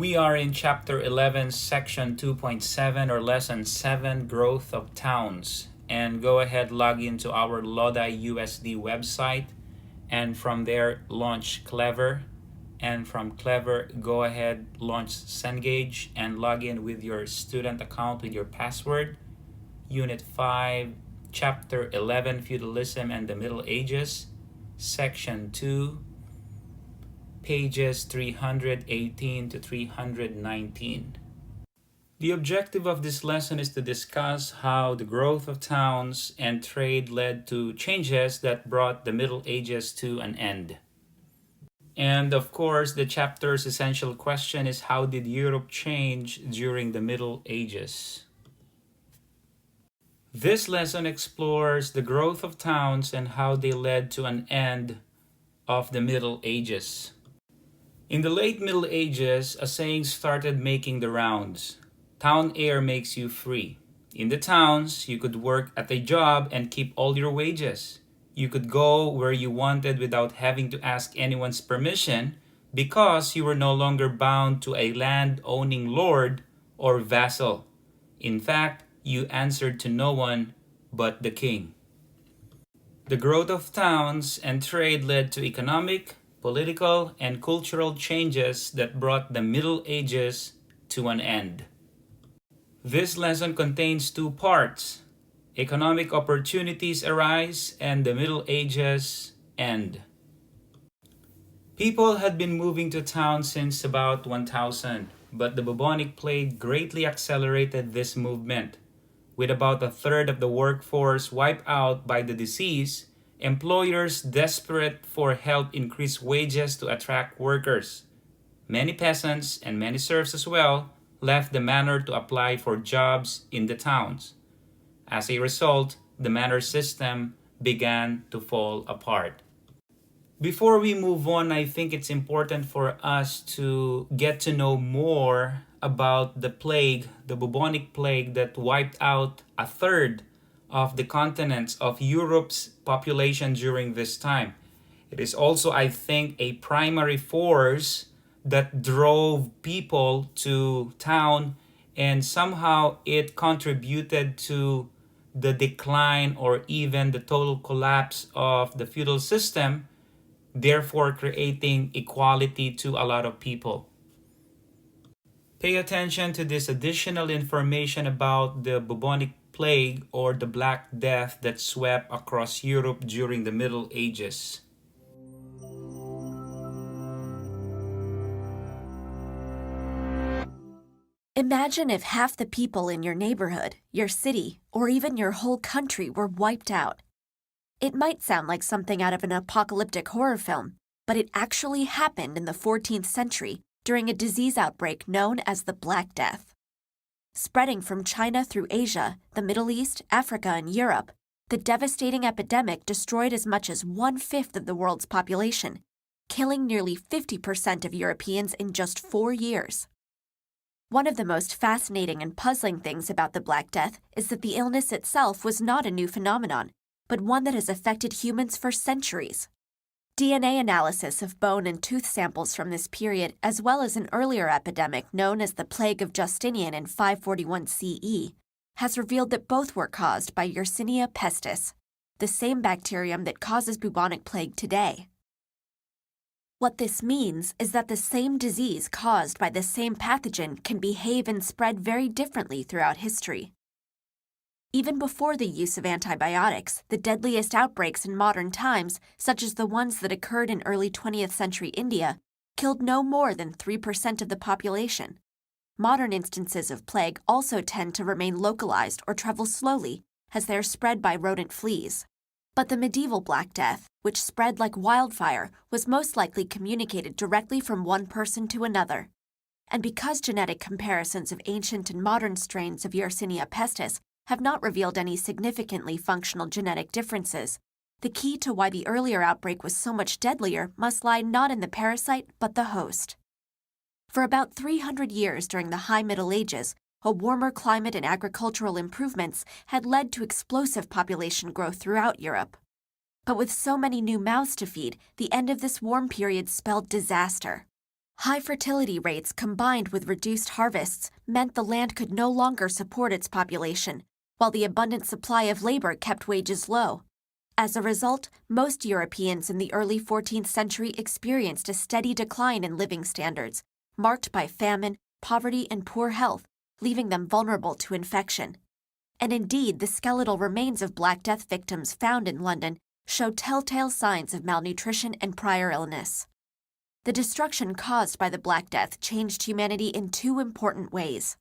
We are in Chapter 11, Section 2.7 or Lesson 7, Growth of Towns. And go ahead, log into our Lodi USD website, and from there, launch Clever. And from Clever, go ahead, launch Cengage, and log in with your student account with your password. Unit 5, Chapter 11, Feudalism and the Middle Ages, Section 2, pages 318 to 319. The objective of this lesson is to discuss how the growth of towns and trade led to changes that brought the Middle Ages to an end. And of course, the chapter's essential question is, how did Europe change during the Middle Ages? This lesson explores the growth of towns and how they led to an end of the Middle Ages. In the late Middle Ages, a saying started making the rounds. Town air makes you free. In the towns, you could work at a job and keep all your wages. You could go where you wanted without having to ask anyone's permission because you were no longer bound to a land-owning lord or vassal. In fact, you answered to no one but the king. The growth of towns and trade led to economic, political, and cultural changes that brought the Middle Ages to an end. This lesson contains two parts. Economic opportunities arise and the Middle Ages end. People had been moving to town since about 1000, but the bubonic plague greatly accelerated this movement. With about a third of the workforce wiped out by the disease, employers desperate for help increased wages to attract workers. Many peasants and many serfs as well left the manor to apply for jobs in the towns. As a result, the manor system began to fall apart. Before we move on, I think it's important for us to get to know more about the plague, the bubonic plague that wiped out a third of the continents of Europe's population during this time. It is also, I think, a primary force that drove people to town, and somehow it contributed to the decline or even the total collapse of the feudal system, therefore creating equality to a lot of people. Pay attention to this additional information about the bubonic plague or the Black Death that swept across Europe during the Middle Ages. Imagine if half the people in your neighborhood, your city, or even your whole country were wiped out. It might sound like something out of an apocalyptic horror film, but it actually happened in the 14th century during a disease outbreak known as the Black Death. Spreading from China through Asia, the Middle East, Africa, and Europe, the devastating epidemic destroyed as much as 1/5 of the world's population, killing nearly 50% of Europeans in just 4 years. One of the most fascinating and puzzling things about the Black Death is that the illness itself was not a new phenomenon, but one that has affected humans for centuries. DNA analysis of bone and tooth samples from this period, as well as an earlier epidemic known as the Plague of Justinian in 541 CE, has revealed that both were caused by Yersinia pestis, the same bacterium that causes bubonic plague today. What this means is that the same disease caused by the same pathogen can behave and spread very differently throughout history. Even before the use of antibiotics, the deadliest outbreaks in modern times, such as the ones that occurred in early 20th century India, killed no more than 3% of the population. Modern instances of plague also tend to remain localized or travel slowly, as they are spread by rodent fleas. But the medieval Black Death, which spread like wildfire, was most likely communicated directly from one person to another. And because genetic comparisons of ancient and modern strains of Yersinia pestis have not revealed any significantly functional genetic differences, the key to why the earlier outbreak was so much deadlier must lie not in the parasite, but the host. For about 300 years during the High Middle Ages, a warmer climate and agricultural improvements had led to explosive population growth throughout Europe. But with so many new mouths to feed, the end of this warm period spelled disaster. High fertility rates combined with reduced harvests meant the land could no longer support its population, while the abundant supply of labor kept wages low. As a result, most Europeans in the early 14th century experienced a steady decline in living standards, marked by famine, poverty, and poor health, leaving them vulnerable to infection. And indeed, the skeletal remains of Black Death victims found in London show telltale signs of malnutrition and prior illness. The destruction caused by the Black Death changed humanity in two important ways.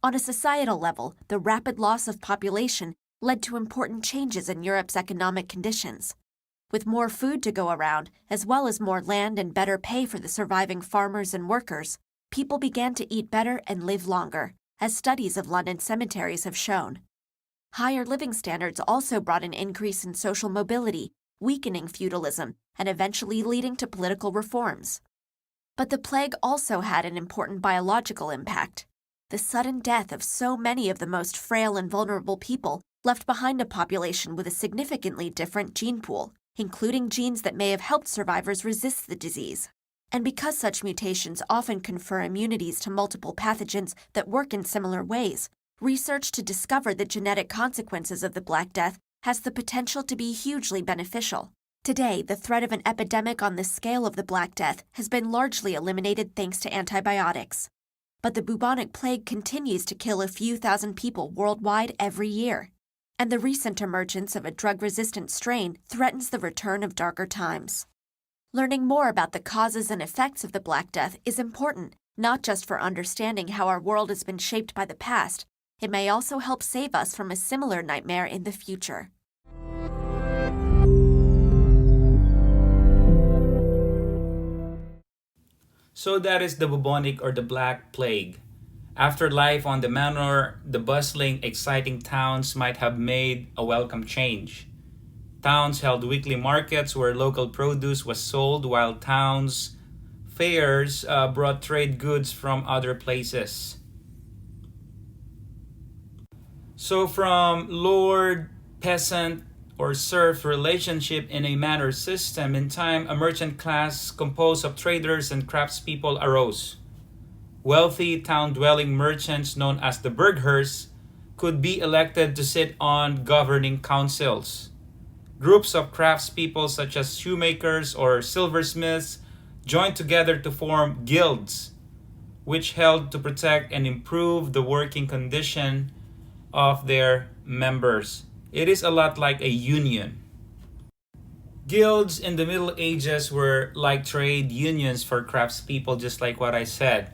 On a societal level, the rapid loss of population led to important changes in Europe's economic conditions. With more food to go around, as well as more land and better pay for the surviving farmers and workers, people began to eat better and live longer, as studies of London cemeteries have shown. Higher living standards also brought an increase in social mobility, weakening feudalism, and eventually leading to political reforms. But the plague also had an important biological impact. The sudden death of so many of the most frail and vulnerable people left behind a population with a significantly different gene pool, including genes that may have helped survivors resist the disease. And because such mutations often confer immunities to multiple pathogens that work in similar ways, research to discover the genetic consequences of the Black Death has the potential to be hugely beneficial. Today, the threat of an epidemic on the scale of the Black Death has been largely eliminated thanks to antibiotics. But the bubonic plague continues to kill a few thousand people worldwide every year. And the recent emergence of a drug-resistant strain threatens the return of darker times. Learning more about the causes and effects of the Black Death is important, not just for understanding how our world has been shaped by the past. It may also help save us from a similar nightmare in the future. So that is the bubonic or the Black Plague. After life on the manor, the bustling, exciting towns might have made a welcome change. Towns held weekly markets where local produce was sold, while towns' fairs brought trade goods from other places. So from lord, peasant, or serf relationship in a manor system, in time a merchant class composed of traders and craftspeople arose. Wealthy town-dwelling merchants known as the burghers could be elected to sit on governing councils. Groups of craftspeople such as shoemakers or silversmiths joined together to form guilds, which held to protect and improve the working condition of their members. It is a lot like a union. Guilds in the Middle Ages were like trade unions for craftspeople, just like what I said.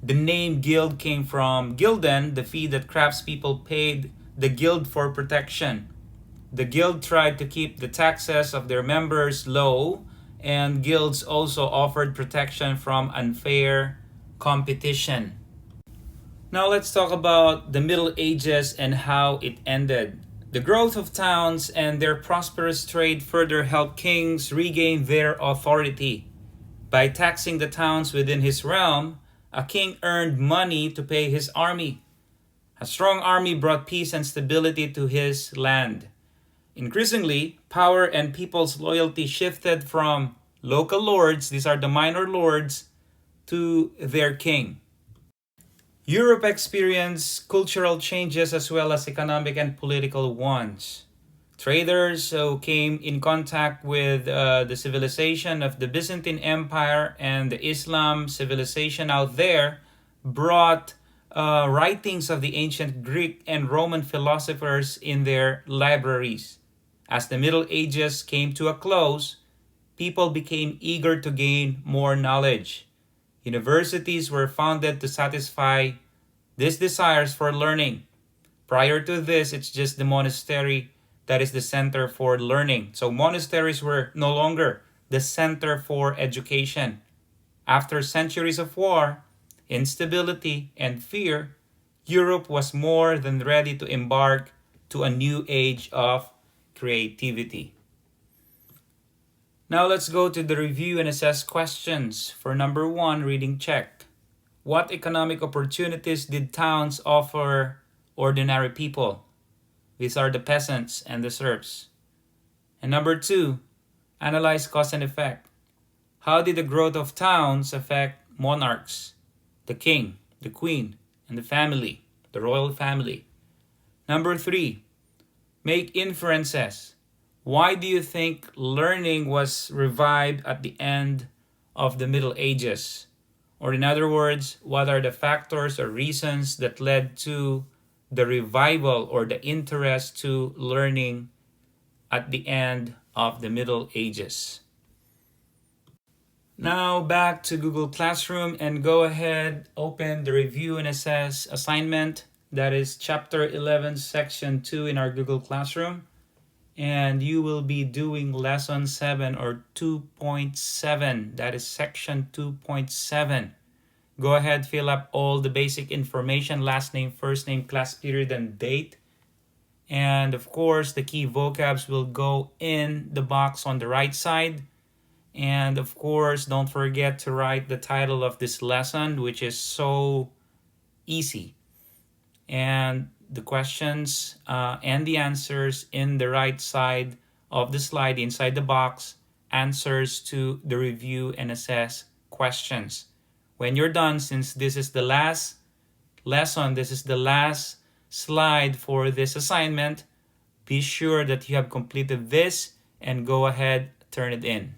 The name guild came from gilden, the fee that craftspeople paid the guild for protection. The guild tried to keep the taxes of their members low, and guilds also offered protection from unfair competition. Now let's talk about the Middle Ages and how it ended. The growth of towns and their prosperous trade further helped kings regain their authority. By taxing the towns within his realm, a king earned money to pay his army. A strong army brought peace and stability to his land. Increasingly, power and people's loyalty shifted from local lords, these are the minor lords, to their king. Europe experienced cultural changes as well as economic and political ones. Traders who came in contact with the civilization of the Byzantine Empire and the Islam civilization out there brought writings of the ancient Greek and Roman philosophers in their libraries. As the Middle Ages came to a close, people became eager to gain more knowledge. Universities were founded to satisfy these desires for learning. Prior to this, it's just the monastery that is the center for learning. So monasteries were no longer the center for education. After centuries of war, instability, and fear, Europe was more than ready to embark to a new age of creativity. Now let's go to the review and assess questions. For number 1, reading check. What economic opportunities did towns offer ordinary people? These are the peasants and the serfs. And number 2, analyze cause and effect. How did the growth of towns affect monarchs, the king, the queen, and the family, the royal family. Number 3, make inferences. Why do you think learning was revived at the end of the Middle Ages? Or in other words, what are the factors or reasons that led to the revival or the interest to learning at the end of the Middle Ages? Now back to Google Classroom and go ahead, open the review and assess assignment. That is Chapter 11, Section 2 in our Google Classroom. And you will be doing Lesson 7 or 2.7. That is Section 2.7. Go ahead, fill up all the basic information, last name, first name, class period, and date. And of course, the key vocabs will go in the box on the right side. And of course, don't forget to write the title of this lesson, which is so easy. And the questions and the answers in the right side of the slide, inside the box, answers to the review and assess questions. When you're done, since this is the last lesson, this is the last slide for this assignment, be sure that you have completed this and go ahead, turn it in.